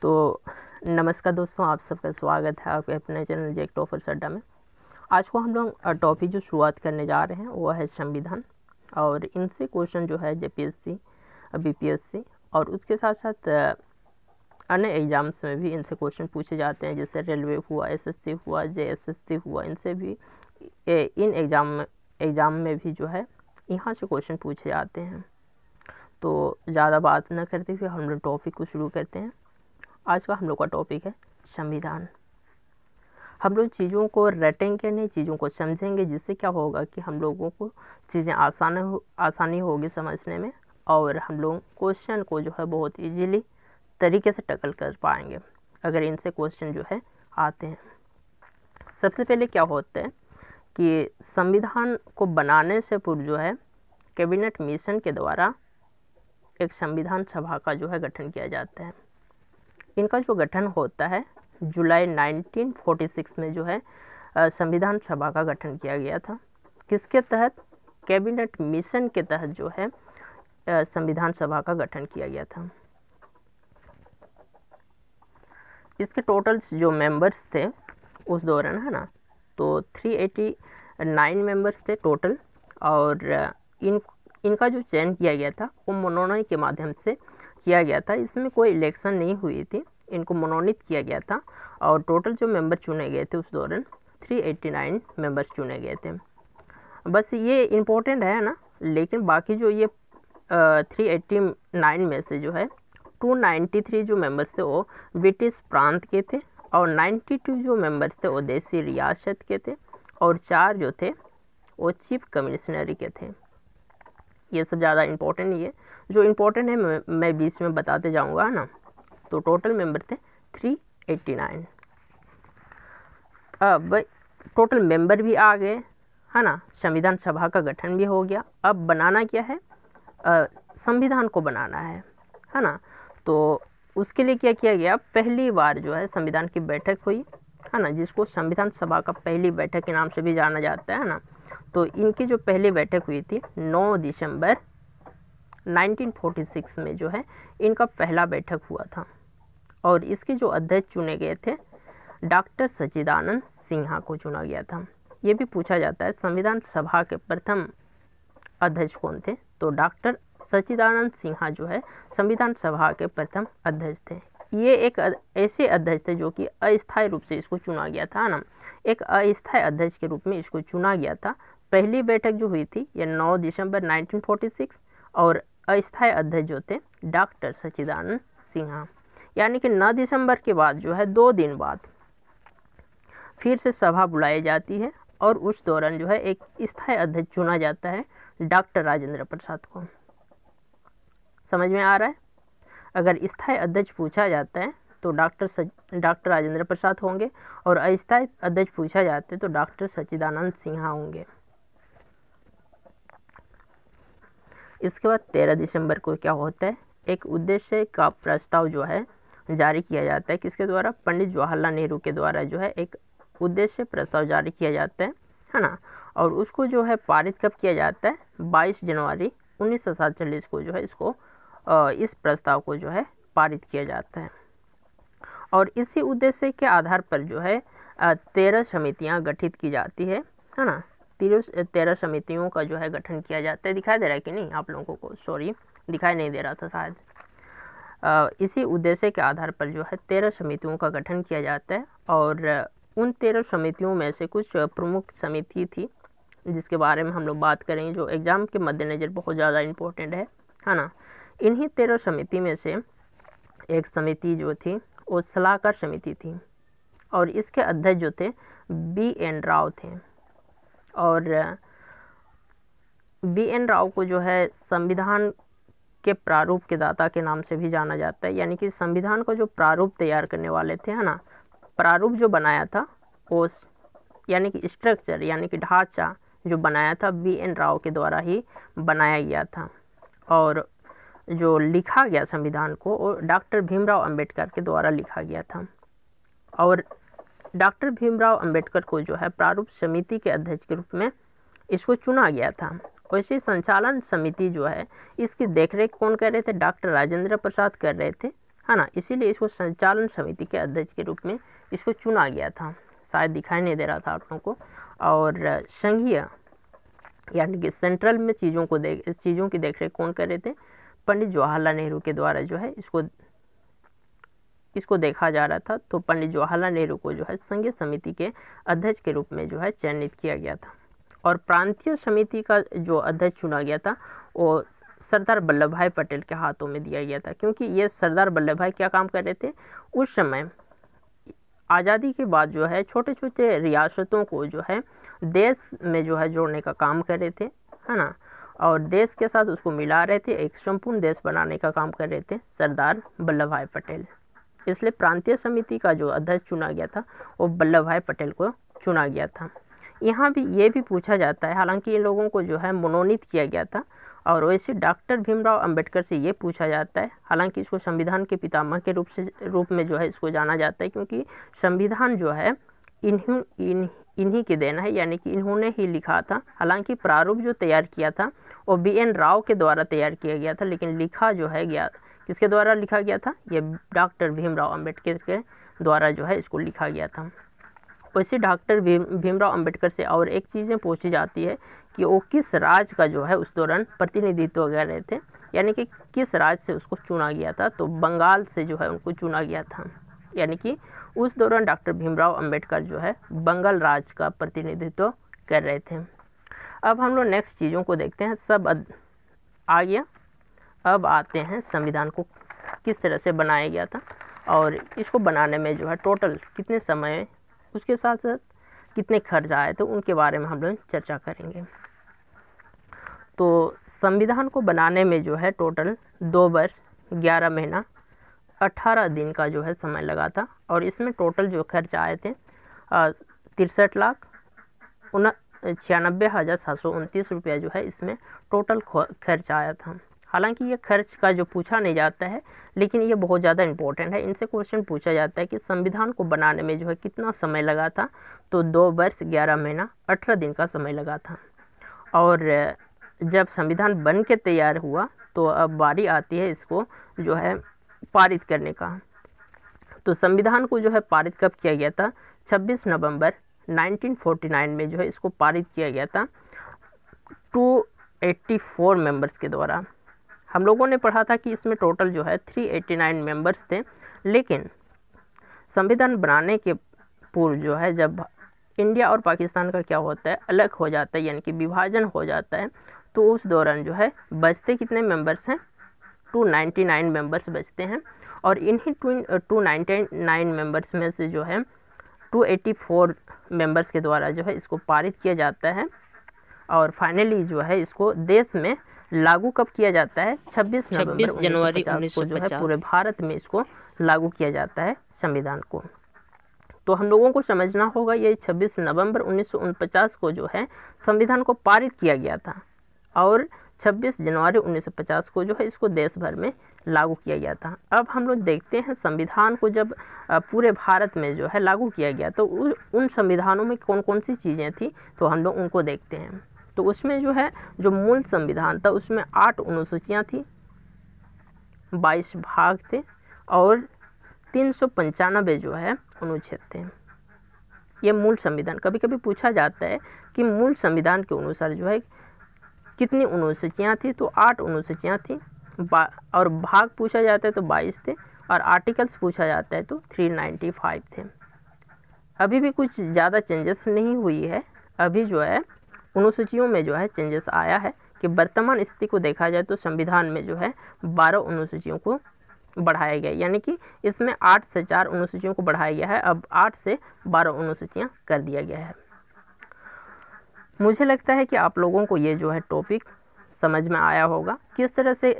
तो नमस्कार दोस्तों, आप सबका स्वागत है आपके अपने चैनल जेक टॉपर्स अड्डा में। आज को हम लोग टॉपिक जो शुरुआत करने जा रहे हैं वो है संविधान, और इनसे क्वेश्चन जो है जेपीएससी, बीपीएससी और उसके साथ साथ अन्य एग्जाम्स में भी इनसे क्वेश्चन पूछे जाते हैं, जैसे रेलवे हुआ, एसएससी हुआ, जेएसएससी हुआ। इनसे भी इन एग्ज़ाम में भी जो है यहाँ से क्वेश्चन पूछे जाते हैं। तो ज़्यादा बात न करते हुए हम लोग टॉपिक को शुरू करते हैं। आज का हम लोग का टॉपिक है संविधान। हम लोग चीज़ों को रटेंगे नहीं, चीज़ों को समझेंगे, जिससे क्या होगा कि हम लोगों को चीज़ें आसानी होगी समझने में, और हम लोग क्वेश्चन को जो है बहुत इजीली तरीके से टैकल कर पाएंगे अगर इनसे क्वेश्चन जो है आते हैं। सबसे पहले क्या होता है कि संविधान को बनाने से पूर्व जो है कैबिनेट मिशन के द्वारा एक संविधान सभा का जो है गठन किया जाता है। इनका जो गठन होता है जुलाई 1946 में जो है संविधान सभा का गठन किया गया था। किसके तहत? कैबिनेट मिशन के तहत जो है संविधान सभा का गठन किया गया था। इसके टोटल जो मेंबर्स थे उस दौरान, है ना, तो 389 मेंबर्स थे टोटल, और इनका जो चयन किया गया था वो मनोनयन के माध्यम से किया गया था। इसमें कोई इलेक्शन नहीं हुई थी, इनको मनोनीत किया गया था, और टोटल जो मेंबर चुने गए थे उस दौरान 389 मेंबर्स चुने गए थे। बस ये इम्पोर्टेंट है ना, लेकिन बाकी जो ये 389 में से जो है 293 जो मेंबर्स थे वो ब्रिटिश प्रांत के थे, और 92 जो मेंबर्स थे वो देसी रियासत के थे, और 4 जो थे वो चीफ कमिश्नरी के थे। ये सब ज़्यादा इम्पोर्टेंट नहीं है, जो इम्पोर्टेंट है मैं बीच में बताते जाऊंगा ना। तो टोटल मेंबर थे 389। अब टोटल मेंबर भी आ गए, है ना, संविधान सभा का गठन भी हो गया। अब बनाना क्या है? संविधान को बनाना है ना। तो उसके लिए क्या किया गया? पहली बार जो है संविधान की बैठक हुई, है ना, जिसको संविधान सभा का पहली बैठक के नाम से भी जाना जाता है ना। तो इनकी जो पहली बैठक हुई थी 9 दिसंबर 1946 में जो है इनका पहला बैठक हुआ था, और इसके जो अध्यक्ष चुने गए थे डॉक्टर सच्चिदानंद सिन्हा को चुना गया था। ये भी पूछा जाता है संविधान सभा के प्रथम अध्यक्ष कौन थे? तो डॉक्टर सच्चिदानंद सिन्हा जो है संविधान सभा के प्रथम अध्यक्ष थे। ये एक ऐसे अध्यक्ष थे जो कि अस्थायी रूप से इसको चुना गया था ना, एक अस्थायी अध्यक्ष के रूप में इसको चुना गया था। पहली बैठक जो हुई थी ये 9 दिसंबर 1946, और अस्थायी अध्यक्ष जो थे डॉक्टर सच्चिदानंद सिन्हा। यानी कि 9 दिसंबर के बाद जो है 2 दिन बाद फिर से सभा बुलाई जाती है, और उस दौरान जो है एक स्थायी अध्यक्ष चुना जाता है डॉक्टर राजेंद्र प्रसाद को। समझ में आ रहा है? अगर स्थायी अध्यक्ष पूछा जाता है तो डॉक्टर राजेंद्र प्रसाद होंगे, और अस्थायी अध्यक्ष पूछा जाता है तो डॉक्टर सच्चिदानंद सिन्हा होंगे। इसके बाद 13 दिसंबर को क्या होता है? एक उद्देश्य का प्रस्ताव जो है जारी किया जाता है। किसके द्वारा? पंडित जवाहरलाल नेहरू के द्वारा जो है एक उद्देश्य प्रस्ताव जारी किया जाता है ना। और उसको जो है पारित कब किया जाता है? 22 जनवरी 1947 को जो है इस प्रस्ताव को जो है पारित किया जाता है। और इसी उद्देश्य के आधार पर जो है 13 समितियां गठित की जाती है ना। 13 समितियों का जो है गठन किया जाता है। दिखाई दे रहा है कि नहीं आप लोगों को? सॉरी, दिखाई नहीं दे रहा था शायद। इसी उद्देश्य के आधार पर जो है 13 समितियों का गठन किया जाता है, और उन 13 समितियों में से कुछ प्रमुख समिति थी जिसके बारे में हम लोग बात करेंगे, जो एग्जाम के मद्देनज़र बहुत ज़्यादा इम्पोर्टेंट है ना। इन्हीं 13 समिति में से एक समिति जो थी वो सलाहकार समिति थी, और इसके अध्यक्ष जो थे BN राव थे। और BN राव को जो है संविधान के प्रारूप के दाता के नाम से भी जाना जाता है। यानी कि संविधान का जो प्रारूप तैयार करने वाले थे, है ना, प्रारूप जो बनाया था वो, यानी कि स्ट्रक्चर यानी कि ढांचा जो बनाया था BN राव के द्वारा ही बनाया गया था। और जो लिखा गया संविधान को वो डॉक्टर भीमराव अंबेडकर के द्वारा लिखा गया था, और डॉक्टर भीमराव अंबेडकर को जो है प्रारूप समिति के अध्यक्ष के रूप में इसको चुना गया था। वैसे संचालन समिति जो है इसकी देखरेख कौन कर रहे थे? डॉक्टर राजेंद्र प्रसाद कर रहे थे, है ना, इसीलिए इसको संचालन समिति के अध्यक्ष के रूप में इसको चुना गया था। शायद दिखाई नहीं दे रहा था आप लोगों को। और संघीय यानी कि सेंट्रल में चीज़ों की देखरेख कौन कर रहे थे? पंडित जवाहरलाल नेहरू के द्वारा जो है इसको देखा जा रहा था। तो पंडित जवाहरलाल नेहरू को जो है संघीय समिति के अध्यक्ष के रूप में जो है चयनित किया गया था। और प्रांतीय समिति का जो अध्यक्ष चुना गया था वो सरदार वल्लभ भाई पटेल के हाथों में दिया गया था, क्योंकि ये सरदार वल्लभ भाई क्या काम कर रहे थे उस समय? आज़ादी के बाद जो है छोटे छोटे रियासतों को जो है देश में जो है जोड़ने का काम कर रहे थे, है ना, और देश के साथ उसको मिला रहे थे, एक संपूर्ण देश बनाने का काम कर रहे थे सरदार वल्लभ भाई पटेल। इसलिए प्रांतीय समिति का जो अध्यक्ष चुना गया था वो वल्लभ भाई पटेल को चुना गया था। यहाँ भी ये भी पूछा जाता है, हालांकि इन लोगों को जो है मनोनीत किया गया था। और वैसे डॉक्टर भीमराव अंबेडकर से ये पूछा जाता है, हालांकि इसको संविधान के पितामह के रूप में जो है इसको जाना जाता है, क्योंकि संविधान जो है इन्हीं की देन है, यानी कि इन्होंने ही लिखा था। हालांकि प्रारूप जो तैयार किया था वो BN राव के द्वारा तैयार किया गया था, लेकिन लिखा जो है गया किसके द्वारा लिखा गया था? ये डॉक्टर भीमराव अंबेडकर के द्वारा जो है इसको लिखा गया था। वैसे डॉक्टर भीमराव अंबेडकर से और एक चीज़ें पूछी जाती है कि वो किस राज्य का जो है उस दौरान प्रतिनिधित्व कर रहे थे, यानी कि किस राज्य से उसको चुना गया था? तो बंगाल से जो है उनको चुना गया था, यानी कि उस दौरान डॉक्टर भीमराव अंबेडकर जो है बंगाल राज्य का प्रतिनिधित्व कर रहे थे। अब हम लोग नेक्स्ट चीज़ों को देखते हैं। सब आ गया। अब आते हैं संविधान को किस तरह से बनाया गया था और इसको बनाने में जो है टोटल कितने समय, उसके साथ साथ कितने खर्च आए, तो उनके बारे में हम लोग चर्चा करेंगे। तो संविधान को बनाने में जो है टोटल 2 वर्ष 11 महीना 18 दिन का जो है समय लगा था। और इसमें टोटल जो खर्च आए थे 63,96,729 रुपया जो है इसमें टोटल खर्च आया था। हालांकि ये खर्च का जो पूछा नहीं जाता है, लेकिन ये बहुत ज़्यादा इम्पोर्टेंट है। इनसे क्वेश्चन पूछा जाता है कि संविधान को बनाने में जो है कितना समय लगा था, तो 2 वर्ष 11 महीना 18 दिन का समय लगा था। और जब संविधान बन के तैयार हुआ तो अब बारी आती है इसको जो है पारित करने का। तो संविधान को जो है पारित कब किया गया था? 26 नवंबर 1949 में जो है इसको पारित किया गया था 284 मेंबर्स के द्वारा। हम लोगों ने पढ़ा था कि इसमें टोटल जो है 389 मेंबर्स थे, लेकिन संविधान बनाने के पूर्व जो है जब इंडिया और पाकिस्तान का क्या होता है, अलग हो जाता है, यानी कि विभाजन हो जाता है, तो उस दौरान जो है बचते कितने मेंबर्स हैं? 299 मेंबर्स बचते हैं। और इन्हीं 299 मेंबर्स में से जो है 284 मेंबर्स के द्वारा जो है इसको पारित किया जाता है। और फाइनली जो है इसको देश में लागू कब किया जाता है? 26 जनवरी 1950 को जो है पूरे भारत में इसको लागू किया जाता है संविधान को। तो हम लोगों को समझना होगा ये 26 नवंबर 1949 को जो है संविधान को पारित किया गया था और 26 जनवरी 1950 को जो है इसको देश भर में लागू किया गया था। अब हम लोग देखते हैं संविधान को जब पूरे भारत में जो है लागू किया गया तो उन संविधानों में कौन कौन सी चीज़ें थी, तो हम लोग उनको देखते हैं। तो उसमें जो है जो मूल संविधान था उसमें 8 अनुसूचियाँ थी, 22 भाग थे और 395 जो है अनुच्छेद थे। ये मूल संविधान। कभी कभी पूछा जाता है कि मूल संविधान के अनुसार जो है कितनी अनुसूचियाँ थी, तो 8 अनुसूचियाँ थी और भाग पूछा जाता है तो 22 थे और आर्टिकल्स पूछा जाता है तो 395 थे। अभी भी कुछ ज़्यादा चेंजेस नहीं हुई है। अभी जो है अनुसूचियों में जो है चेंजेस आया है कि वर्तमान स्थिति को देखा जाए तो संविधान में जो है 12 अनुसूचियों को बढ़ाया गया, यानी कि इसमें 8 से 4 अनुसूचियों को बढ़ाया गया है। अब 8 से 12 अनुसूचियाँ कर दिया गया है। मुझे लगता है कि आप लोगों को ये जो है टॉपिक समझ में आया होगा किस तरह से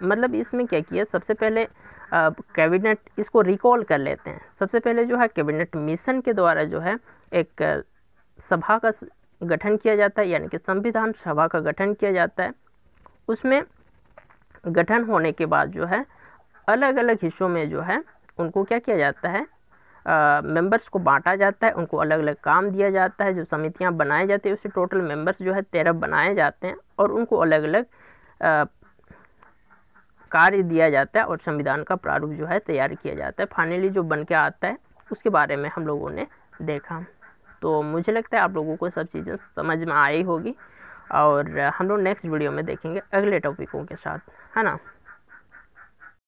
मतलब इसमें क्या किया। सबसे पहले कैबिनेट, इसको रिकॉल कर लेते हैं। सबसे पहले जो है कैबिनेट मिशन के द्वारा जो है एक सभा का गठन किया जाता है, यानी कि संविधान सभा का गठन किया जाता है। उसमें गठन होने के बाद जो है अलग अलग हिस्सों में जो है उनको क्या किया जाता है, मेंबर्स को बांटा जाता है, उनको अलग अलग काम दिया जाता है। जो समितियां बनाई जाती है उससे टोटल मेंबर्स जो है 13 बनाए जाते हैं और उनको अलग अलग कार्य दिया जाता है और संविधान का प्रारूप जो है तैयार किया जाता है। फाइनली जो बन के आता है उसके बारे में हम लोगों ने देखा। तो मुझे लगता है आप लोगों को सब चीज़ें समझ में आई होगी और हम लोग नेक्स्ट वीडियो में देखेंगे अगले टॉपिकों के साथ, है ना।